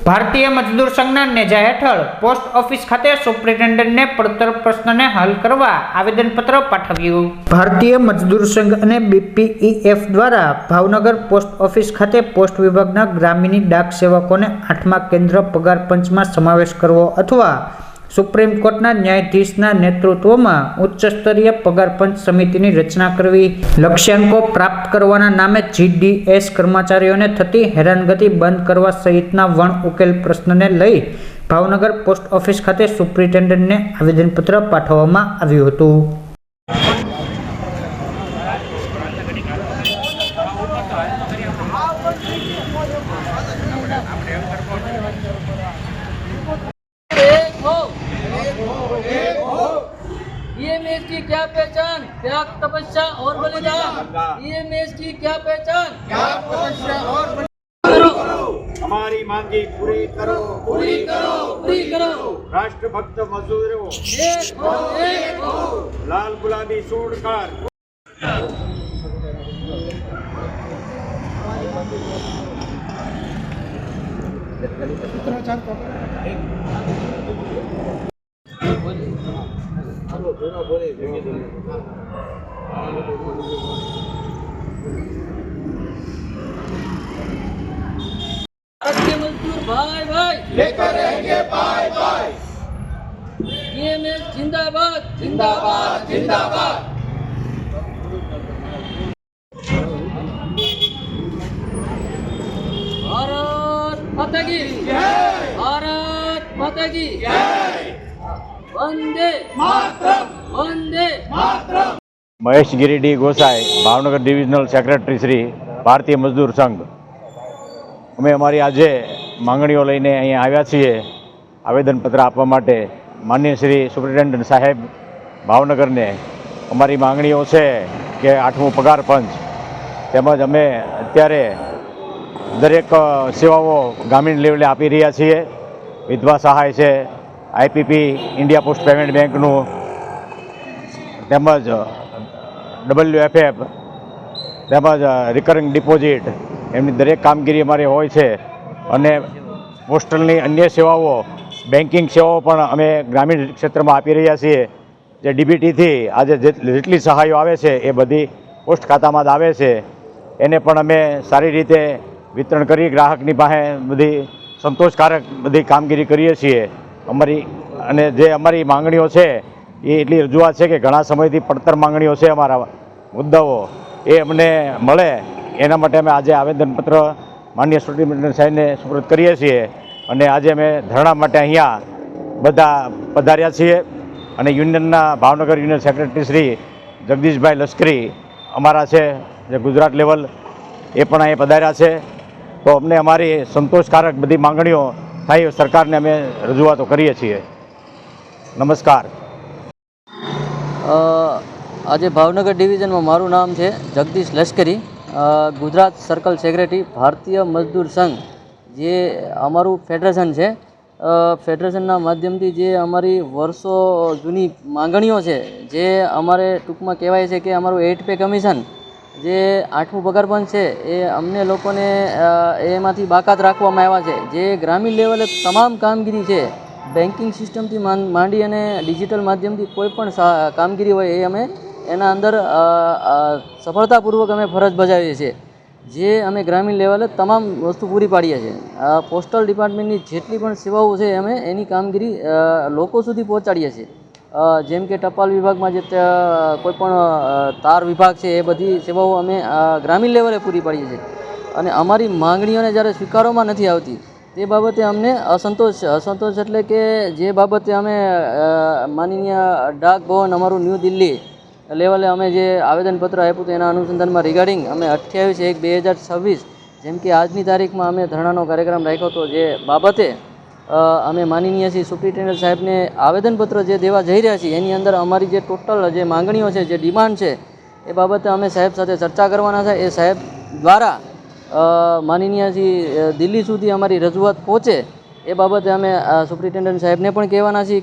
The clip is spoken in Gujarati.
ભારતીય મજદૂર સંઘના નેજા હેઠળ પોસ્ટ ઓફિસ ખાતે સુપ્રિન્ટેન્ડન્ટને પડતર પ્રશ્નને હલ કરવા આવેદનપત્ર પાઠવ્યું। ભારતીય મજદૂર સંઘ અને BPEF દ્વારા ભાવનગર પોસ્ટ ઓફિસ ખાતે પોસ્ટ વિભાગના ગ્રામીણ ડાક સેવકોને 8મા કેન્દ્ર પગાર પંચમાં સમાવેશ કરવો અથવા સુપ્રીમ કોર્ટના ન્યાયાધીશના નેતૃત્વમાં ઉચ્ચ સ્તરીય પગાર પંચ સમિતિની રચના કરવી, લક્ષ્યાંકો પ્રાપ્ત કરવાના નામે GDS કર્મચારીઓને થતી હેરાનગતિ બંધ કરવા સહિતના વણ ઉકેલ પ્રશ્નને લઈ ભાવનગર પોસ્ટ ઓફિસ ખાતે સુપ્રિન્ટેન્ડન્ટને આવેદનપત્ર પાઠવવામાં આવ્યું હતું। EMS की क्या पहचान, त्याग, तपस्या और बलिदान। EMS की क्या पहचान, त्याग, तपस्या और बलिदान। हमारी मांगी पूरी करो, पूरी करो, पूरी करो। राष्ट्रभक्त मजदूरों एक हो, एक हो। लाल गुलाबी छोड़कर मजदूर भाई भाई लेकर रहेंगे बाय बाय। EMS जिंदाबाद, जिंदाबाद जिंदाबाद। भारत माता की जय, भारत माता की जय, वंदे मातरम, वंदे मातरम। महेश गिरिडी गोसाई, भावनगर डिविजनल सेक्रेटरी श्री भारतीय मजदूर संघ। અમે અમારી આજે માંગણીઓ લઈને અહીંયા આવ્યા છીએ આવેદનપત્ર આપવા માટે માનનીય શ્રી સુપ્રિન્ટેન્ડન્ટ સાહેબ ભાવનગરને। અમારી માંગણીઓ છે કે 8મું પગાર પંચ તેમજ અમે અત્યારે દરેક સેવાઓ ગ્રામીણ લેવલે આપી રહ્યા છીએ। વિધવા સહાય છે, IPP ઇન્ડિયા પોસ્ટ પેમેન્ટ બેંકનું, તેમજ WFF, તેમજ રિકરિંગ ડિપોઝિટ, એમની દરેક કામગીરી અમારે હોય છે। અને પોસ્ટલની અન્ય સેવાઓ, બેન્કિંગ સેવાઓ પણ અમે ગ્રામીણ ક્ષેત્રમાં આપી રહ્યા છીએ। જે DBTથી આજે જેટલી સહાયો આવે છે એ બધી પોસ્ટ ખાતામાં જ આવે છે, એને પણ અમે સારી રીતે વિતરણ કરી ગ્રાહકની પાસે બધી સંતોષકારક બધી કામગીરી કરીએ છીએ અમારી। અને જે અમારી માંગણીઓ છે એ એટલી રજૂઆત છે કે ઘણા સમયથી પડતર માંગણીઓ છે, અમારા મુદ્દાઓ એ અમને મળે એના માટે અમે આજે આવેદનપત્ર માનનીય સુપ્રિન્ટેન્ડન્ટ સાહેબને સુપરત કરીએ છીએ। અને આજે અમે ધરણા માટે અહીંયા બધા પધાર્યા છીએ। અને યુનિયનના ભાવનગર યુનિયન સેક્રેટરી શ્રી જગદીશભાઈ લશ્કરી અમારા છે, જે ગુજરાત લેવલ, એ પણ અહીંયા પધાર્યા છે। તો અમને અમારી સંતોષકારક બધી માંગણીઓ થાય સરકારને અમે રજૂઆતો કરીએ છીએ। નમસ્કાર। આજે ભાવનગર ડિવિઝનમાં મારું નામ છે જગદીશ લશ્કરી, ગુજરાત સર્કલ સેક્રેટરી ભારતીય મજદૂર સંઘ, જે અમારું ફેડરેશન છે। ફેડરેશનના માધ્યમથી જે અમારી વર્ષો જૂની માંગણીઓ છે, જે અમારે ટૂંકમાં કહેવાય છે કે અમારું 8 પે કમિશન, જે 8મું પગાર પંચ છે, એ અમને લોકોને એમાંથી બાકાત રાખવામાં આવ્યા છે। જે ગ્રામીણ લેવલે તમામ કામગીરી છે, બેન્કિંગ સિસ્ટમથી માંડી અને ડિજિટલ માધ્યમથી કોઈ પણ કામગીરી હોય એ અમે એના અંદર સફળતાપૂર્વક અમે ફરજ બજાવીએ છીએ। જે અમે ગ્રામીણ લેવલે તમામ વસ્તુ પૂરી પાડીએ છીએ। પોસ્ટલ ડિપાર્ટમેન્ટની જેટલી પણ સેવાઓ છે અમે એની કામગીરી લોકો સુધી પહોંચાડીએ છીએ। જેમ કે ટપાલ વિભાગમાં જે કોઈ પણ તાર વિભાગ છે, એ બધી સેવાઓ અમે ગ્રામીણ લેવલે પૂરી પાડીએ છીએ। અને અમારી માંગણીઓને જ્યારે સ્વીકારવામાં નથી આવતી તે બાબતે અમને અસંતોષ છે। અસંતોષ એટલે કે જે બાબતે અમે માનનીય ડાક ભવન અમારું ન્યૂ દિલ્હી લેવલે અમે જે આવેદનપત્ર આપ્યું હતું એના અનુસંધાનમાં રિગાર્ડિંગ અમે 28/1/2026 જેમ કે આજની તારીખમાં અમે ધરણાનો કાર્યક્રમ રાખ્યો હતો। જે બાબતે અમે માનનીય શ્રી સુપ્રિન્ટેન્ડન્ટ સાહેબને આવેદનપત્ર જે દેવા જઈ રહ્યા છીએ, એની અંદર અમારી જે ટોટલ જે માંગણીઓ છે, જે ડિમાન્ડ છે, એ બાબતે અમે સાહેબ સાથે ચર્ચા કરવાના છે। એ સાહેબ દ્વારા માનનીય શ્રી દિલ્હી સુધી અમારી રજૂઆત પહોંચે એ બાબતે અમે સુપ્રિન્ટેન્ડન્ટ સાહેબને પણ કહેવાના છીએ।